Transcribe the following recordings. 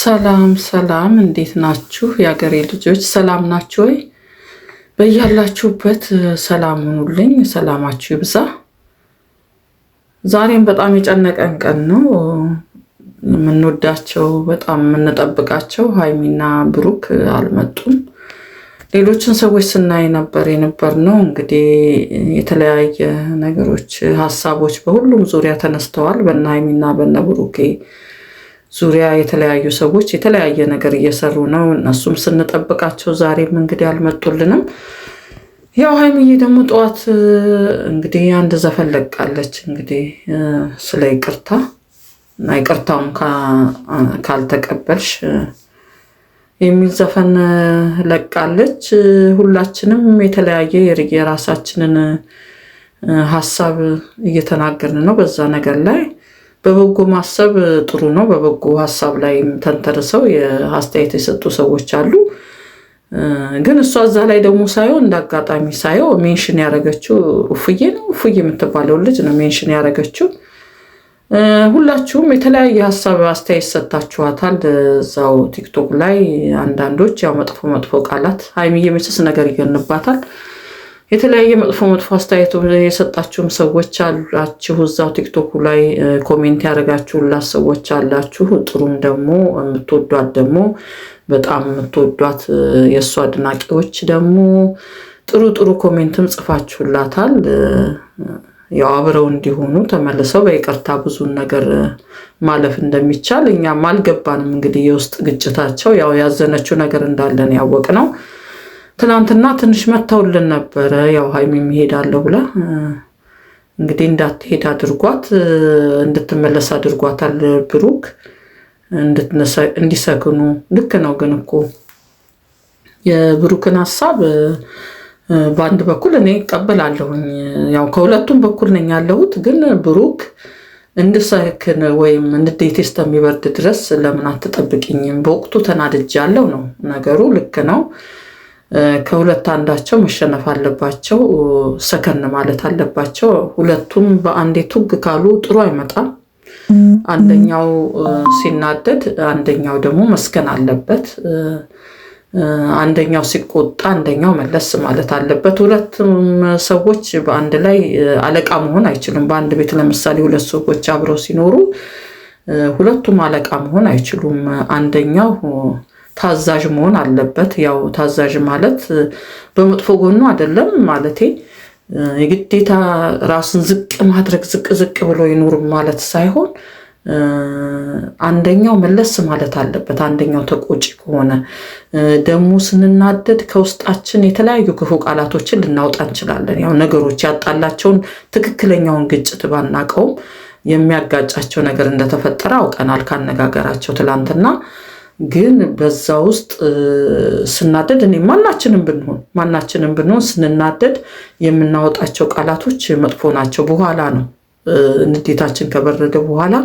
ሰላም ሰላም፣ እንዴት ናችሁ የአገሬ ልጆች? ሰላም ናችሁ ወይ? በያላችሁበት ሰላም ሁኑልኝ፣ ሰላማችሁ ይብዛ። ዛሬም በጣም የጨነቀን ቀን ነው። የምንወዳቸው በጣም የምንጠብቃቸው ሀይሚና ብሩክ አልመጡም። ሌሎችን ሰዎች ስናይ የነበር ነው። እንግዲህ የተለያየ ነገሮች ሀሳቦች በሁሉም ዙሪያ ተነስተዋል። በእነ ሀይሚና በእነ ብሩኬ ዙሪያ የተለያዩ ሰዎች የተለያየ ነገር እየሰሩ ነው። እነሱም ስንጠብቃቸው ዛሬም እንግዲህ አልመጡልንም። ያው ሀይሚዬ ደግሞ ጠዋት እንግዲህ አንድ ዘፈን ለቃለች። እንግዲህ ስለ ይቅርታ እና ይቅርታውን ካልተቀበልሽ የሚል ዘፈን ለቃለች። ሁላችንም የተለያየ የራሳችንን ሀሳብ እየተናገርን ነው በዛ ነገር ላይ። በበጎ ማሰብ ጥሩ ነው። በበጎ ሀሳብ ላይ ተንተርሰው የአስተያየት የሰጡ ሰዎች አሉ። ግን እሷ እዛ ላይ ደግሞ ሳየው እንዳጋጣሚ ሳየው ሜንሽን ያደረገችው እፉዬ ነው። እፉዬ የምትባለው ልጅ ነው ሜንሽን ያደረገችው። ሁላችሁም የተለያየ ሀሳብ አስተያየት ሰጥታችኋታል እዛው ቲክቶክ ላይ። አንዳንዶች ያው መጥፎ ቃላት ሀይሚዬ መቼስ ነገር ይገንባታል። የተለያየ መጥፎ አስተያየት የሰጣችሁም ሰዎች አላችሁ። እዛው ቲክቶክ ላይ ኮሜንት ያደረጋችሁላት ሰዎች አላችሁ። ጥሩም ደግሞ የምትወዷት ደግሞ በጣም የምትወዷት የእሱ አድናቂዎች ደግሞ ጥሩ ኮሜንትም ጽፋችሁላታል። ያው አብረው እንዲሆኑ ተመልሰው በይቅርታ ብዙን ነገር ማለፍ እንደሚቻል እኛም አልገባንም። እንግዲህ የውስጥ ግጭታቸው ያው ያዘነችው ነገር እንዳለን ያወቅ ነው። ትናንትና ትንሽ መተውልን ነበረ። ያው ሀይሚም እሄዳለሁ ብላ እንግዲህ እንዳትሄድ አድርጓት እንድትመለስ አድርጓታል። ብሩክ እንዲሰክኑ ልክ ነው። ግን እኮ የብሩክን ሀሳብ በአንድ በኩል እኔ እቀበላለሁኝ። ያው ከሁለቱም በኩል ነኝ ያለሁት። ግን ብሩክ እንድሰክን ወይም እንዴት እስከሚበርድ ድረስ ለምን አትጠብቅኝም? በወቅቱ ተናድጃለሁ ነው ነገሩ። ልክ ነው። ከሁለት አንዳቸው መሸነፍ አለባቸው። ሰከን ማለት አለባቸው። ሁለቱም በአንዴ ቱግ ካሉ ጥሩ አይመጣም። አንደኛው ሲናደድ አንደኛው ደግሞ መስከን አለበት። አንደኛው ሲቆጣ አንደኛው መለስ ማለት አለበት። ሁለቱም ሰዎች በአንድ ላይ አለቃ መሆን አይችሉም። በአንድ ቤት ለምሳሌ ሁለት ሰዎች አብረው ሲኖሩ ሁለቱም አለቃ መሆን አይችሉም። አንደኛው ታዛዥ መሆን አለበት። ያው ታዛዥ ማለት በመጥፎ ጎኑ አይደለም ማለቴ የግዴታ ራስን ዝቅ ማድረግ ዝቅ ብሎ ይኖር ማለት ሳይሆን አንደኛው መለስ ማለት አለበት። አንደኛው ተቆጪ ከሆነ ደግሞ ስንናደድ ከውስጣችን የተለያዩ ክፉ ቃላቶችን ልናወጣ እንችላለን። ያው ነገሮች ያጣላቸውን ትክክለኛውን ግጭት ባናቀውም የሚያጋጫቸው ነገር እንደተፈጠረ አውቀናል ካነጋገራቸው ትላንትና። ግን በዛ ውስጥ ስናደድ እኔ ማናችንም ብንሆን ስንናደድ የምናወጣቸው ቃላቶች መጥፎ ናቸው። በኋላ ነው ንዴታችን ከበረደ በኋላ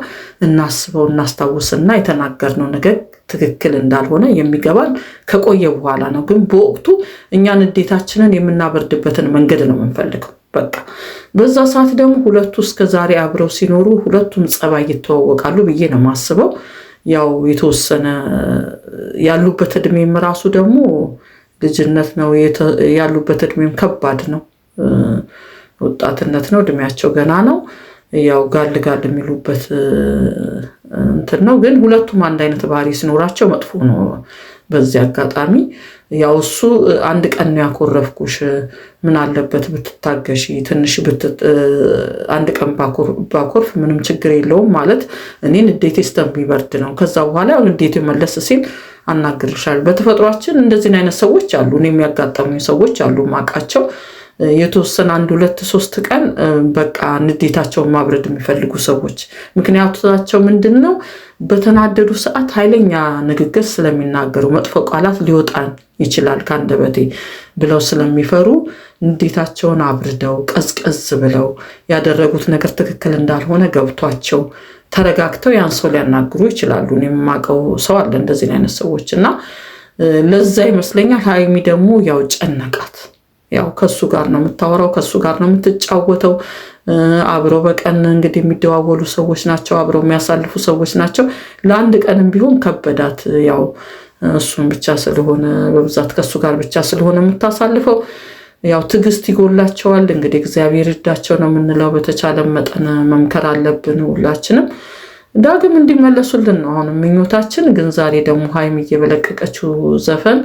እናስታውስና የተናገርነው ነገር ትክክል እንዳልሆነ የሚገባን ከቆየ በኋላ ነው። ግን በወቅቱ እኛ ንዴታችንን የምናበርድበትን መንገድ ነው የምንፈልገው። በቃ በዛ ሰዓት ደግሞ ሁለቱ እስከዛሬ አብረው ሲኖሩ ሁለቱም ጸባይ ይተዋወቃሉ ብዬ ነው የማስበው። ያው የተወሰነ ያሉበት እድሜም ራሱ ደግሞ ልጅነት ነው። ያሉበት እድሜም ከባድ ነው። ወጣትነት ነው። እድሜያቸው ገና ነው። ያው ጋል የሚሉበት እንትን ነው። ግን ሁለቱም አንድ አይነት ባህሪ ሲኖራቸው መጥፎ ነው። በዚህ አጋጣሚ ያው እሱ አንድ ቀን ነው ያኮረፍኩሽ፣ ምን አለበት ብትታገሺ ትንሽ አንድ ቀን ባኮርፍ ምንም ችግር የለውም ማለት እኔን ንዴቴ እስከሚበርድ ነው። ከዛ በኋላ ንዴቴ መለስ ሲል አናግርሻለሁ። በተፈጥሯችን እንደዚህ አይነት ሰዎች አሉ። እኔ የሚያጋጠሙ ሰዎች አሉ ማቃቸው። የተወሰነ 1 2 3 ቀን በቃ ንዴታቸውን ማብረድ የሚፈልጉ ሰዎች። ምክንያታቸው ምንድነው? በተናደዱ ሰዓት ኃይለኛ ንግግር ስለሚናገሩ መጥፎ ቃላት ሊወጣን ይችላል ካንደበቴ ብለው ስለሚፈሩ ንዴታቸውን አብርደው ቀዝቀዝ ብለው ያደረጉት ነገር ትክክል እንዳልሆነ ገብቷቸው ተረጋግተው ያን ሰው ሊያናግሩ ይችላሉ። እኔ የማውቀው ሰው አለ እንደዚህ አይነት ሰዎች እና ለዛ ይመስለኛል ሀይሚ ደግሞ ያው ጨነቃት። ያው ከሱ ጋር ነው የምታወራው፣ ከሱ ጋር ነው የምትጫወተው። አብረው በቀን እንግዲህ የሚደዋወሉ ሰዎች ናቸው፣ አብረው የሚያሳልፉ ሰዎች ናቸው። ለአንድ ቀንም ቢሆን ከበዳት። ያው እሱን ብቻ ስለሆነ በብዛት ከሱ ጋር ብቻ ስለሆነ የምታሳልፈው ያው ትዕግስት ይጎላቸዋል። እንግዲህ እግዚአብሔር ይርዳቸው ነው የምንለው። በተቻለ መጠን መምከር አለብን ሁላችንም ዳግም እንዲመለሱልን ነው አሁን ምኞታችን። ግን ዛሬ ደግሞ ሀይሚዬ በለቀቀችው ዘፈን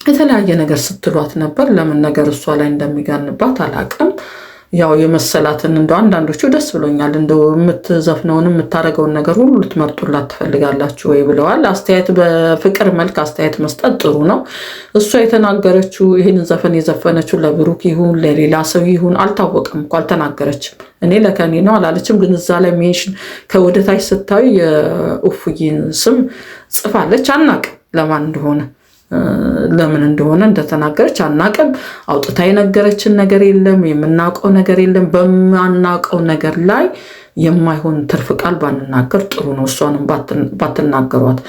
የተለያየ ነገር ስትሏት ነበር። ለምን ነገር እሷ ላይ እንደሚጋንባት አላቅም። ያው የመሰላትን እንደው አንዳንዶቹ ደስ ብሎኛል፣ እንደው የምትዘፍነውን የምታደርገውን ነገር ሁሉ ልትመርጡላት ትፈልጋላችሁ ወይ ብለዋል። አስተያየት በፍቅር መልክ አስተያየት መስጠት ጥሩ ነው። እሷ የተናገረችው ይህን ዘፈን የዘፈነችው ለብሩክ ይሁን ለሌላ ሰው ይሁን አልታወቀም እኮ አልተናገረችም። እኔ ለከኔ ነው አላለችም። ግን እዛ ላይ ሜንሽን ከወደታች ስታዩ የኡፉዬን ስም ጽፋለች። አናቅም ለማን እንደሆነ ለምን እንደሆነ እንደተናገረች አናቅም። አውጥታ የነገረችን ነገር የለም፣ የምናውቀው ነገር የለም። በማናውቀው ነገር ላይ የማይሆን ትርፍ ቃል ባንናገር ጥሩ ነው። እሷንም ባትናገሯት፣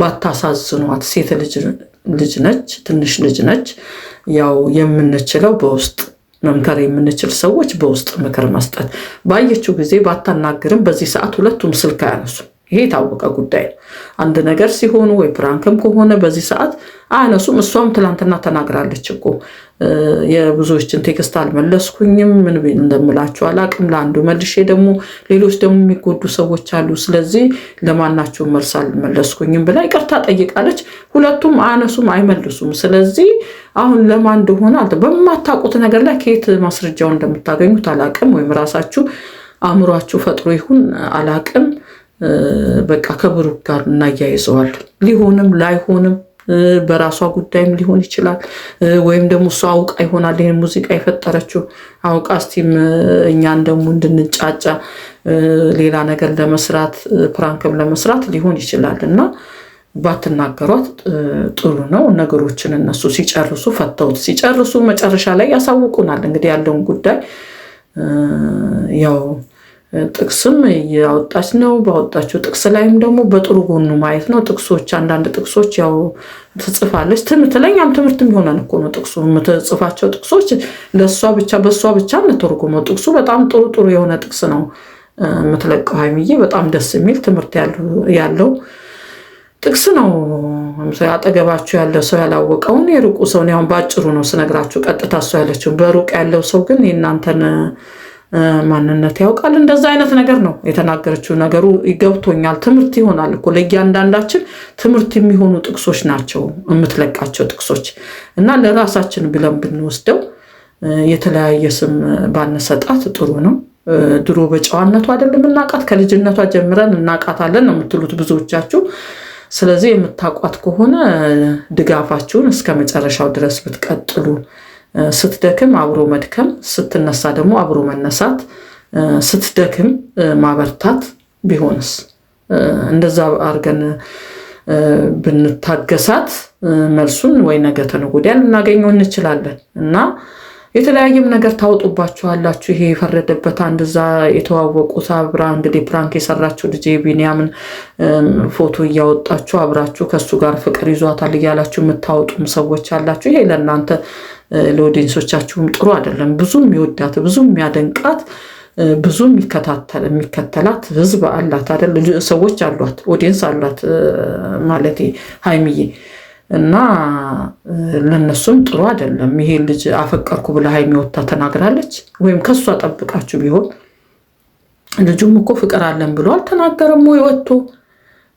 ባታሳዝኗት። ሴት ልጅ ነች፣ ትንሽ ልጅ ነች። ያው የምንችለው በውስጥ መምከር የምንችል ሰዎች በውስጥ ምክር መስጠት። ባየችው ጊዜ ባታናግርም በዚህ ሰዓት ሁለቱም ስልክ አያነሱም። ይሄ የታወቀ ጉዳይ ነው። አንድ ነገር ሲሆኑ ወይ ፕራንክም ከሆነ በዚህ ሰዓት አያነሱም። እሷም ትላንትና ተናግራለች እኮ የብዙዎችን ቴክስት አልመለስኩኝም፣ ምን እንደምላችሁ አላቅም። ለአንዱ መልሼ ደግሞ ሌሎች ደግሞ የሚጎዱ ሰዎች አሉ፣ ስለዚህ ለማናቸውም መልስ አልመለስኩኝም ብላ ይቅርታ ጠይቃለች። ሁለቱም አያነሱም፣ አይመልሱም። ስለዚህ አሁን ለማን እንደሆነ በማታውቁት ነገር ላይ ከየት ማስረጃው እንደምታገኙት አላቅም። ወይም ራሳችሁ አእምሯችሁ ፈጥሮ ይሁን አላቅም። በቃ ከብሩክ ጋር እናያይዘዋል። ሊሆንም ላይሆንም በራሷ ጉዳይም ሊሆን ይችላል። ወይም ደግሞ እሷ አውቃ ይሆናል ይህን ሙዚቃ የፈጠረችው አውቃ እስቲም እኛን ደግሞ እንድንጫጫ ሌላ ነገር ለመስራት ፕራንክም ለመስራት ሊሆን ይችላል። እና ባትናገሯት ጥሩ ነው። ነገሮችን እነሱ ሲጨርሱ ፈተውት ሲጨርሱ መጨረሻ ላይ ያሳውቁናል እንግዲህ ያለውን ጉዳይ። ያው ጥቅስም ያወጣች ነው። ባወጣችው ጥቅስ ላይም ደግሞ በጥሩ ጎኑ ማየት ነው። ጥቅሶች አንዳንድ ጥቅሶች ያው ትጽፋለች። ለእኛም ትምህርት የሚሆነን እኮ ነው ጥቅሱ። የምትጽፋቸው ጥቅሶች ለእሷ ብቻ በእሷ ብቻ እንተርጉመው። ጥቅሱ በጣም ጥሩ የሆነ ጥቅስ ነው የምትለቀው ሀይሚዬ። በጣም ደስ የሚል ትምህርት ያለው ጥቅስ ነው። አጠገባችሁ ያለ ሰው ያላወቀውን የሩቁ ሰው ነው። አሁን ባጭሩ ነው ስነግራችሁ፣ ቀጥታ እሷ ያለችው። በሩቅ ያለው ሰው ግን የእናንተን ማንነት ያውቃል። እንደዛ አይነት ነገር ነው የተናገረችው። ነገሩ ይገብቶኛል። ትምህርት ይሆናል እኮ ለእያንዳንዳችን ትምህርት የሚሆኑ ጥቅሶች ናቸው የምትለቃቸው ጥቅሶች። እና ለራሳችን ብለን ብንወስደው የተለያየ ስም ባንሰጣት ጥሩ ነው። ድሮ በጨዋነቷ አይደለም እናቃት፣ ከልጅነቷ ጀምረን እናቃታለን ነው የምትሉት ብዙዎቻችሁ። ስለዚህ የምታቋት ከሆነ ድጋፋችሁን እስከ መጨረሻው ድረስ ብትቀጥሉ፣ ስትደክም አብሮ መድከም፣ ስትነሳ ደግሞ አብሮ መነሳት፣ ስትደክም ማበርታት ቢሆንስ? እንደዛ አድርገን ብንታገሳት መልሱን ወይ ነገ ተነገ ወዲያ ልናገኘው እንችላለን። እና የተለያየም ነገር ታወጡባችኋላችሁ። ይሄ የፈረደበት አንድ እዛ የተዋወቁት አብራ እንግዲህ ፕራንክ የሰራችሁ ልጅ ቢኒያምን ፎቶ እያወጣችሁ አብራችሁ ከሱ ጋር ፍቅር ይዟታል እያላችሁ የምታወጡም ሰዎች አላችሁ። ይሄ ለእናንተ ለኦዲየንሶቻችሁም ጥሩ አይደለም። ብዙ የሚወዳት ብዙ የሚያደንቃት ብዙ የሚከተላት ህዝብ አላት አይደል? ሰዎች አሏት፣ ኦዲየንስ አሏት ማለት ሀይሚዬ። እና ለነሱም ጥሩ አይደለም። ይሄ ልጅ አፈቀርኩ ብላ ሀይሚ ወጥታ ተናግራለች። ወይም ከሷ ጠብቃችሁ ቢሆን ልጁም እኮ ፍቅር አለን ብሎ አልተናገረም ወይ ወጥቶ?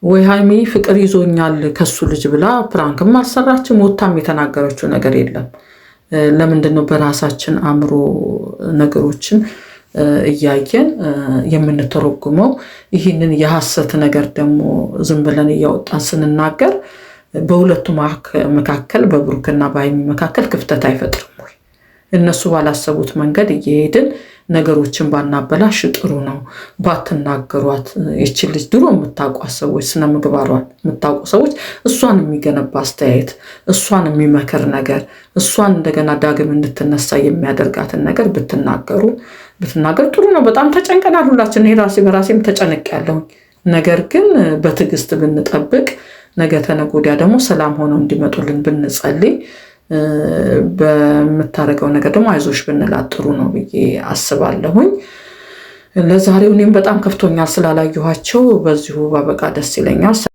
ወይ ሀይሚ ፍቅር ይዞኛል ከሱ ልጅ ብላ ፕራንክም አልሰራችም፣ ወጥታም የተናገረችው ነገር የለም። ለምንድነው በራሳችን አእምሮ ነገሮችን እያየን የምንተረጉመው? ይህንን የሐሰት ነገር ደግሞ ዝም ብለን እያወጣን ስንናገር በሁለቱ መካከል በብሩክና በሀይሚ መካከል ክፍተት አይፈጥርም ወይ? እነሱ ባላሰቡት መንገድ እየሄድን ነገሮችን ባናበላሽ ጥሩ ነው። ባትናገሯት። ይችን ልጅ ድሮ የምታውቋት ሰዎች፣ ስነ ምግባሯን የምታውቁ ሰዎች እሷን የሚገነባ አስተያየት፣ እሷን የሚመክር ነገር፣ እሷን እንደገና ዳግም እንድትነሳ የሚያደርጋትን ነገር ብትናገር ጥሩ ነው። በጣም ተጨንቀናል ሁላችን። እኔ በራሴም ተጨንቄያለሁ። ነገር ግን በትዕግስት ብንጠብቅ ነገ ተነገ ወዲያ ደግሞ ሰላም ሆነው እንዲመጡልን ብንጸልይ በምታረገው ነገር ደግሞ አይዞሽ ብንላት ጥሩ ነው ብዬ አስባለሁኝ። ለዛሬው እኔም በጣም ከፍቶኛል ስላላየኋቸው፣ በዚሁ ባበቃ ደስ ይለኛል።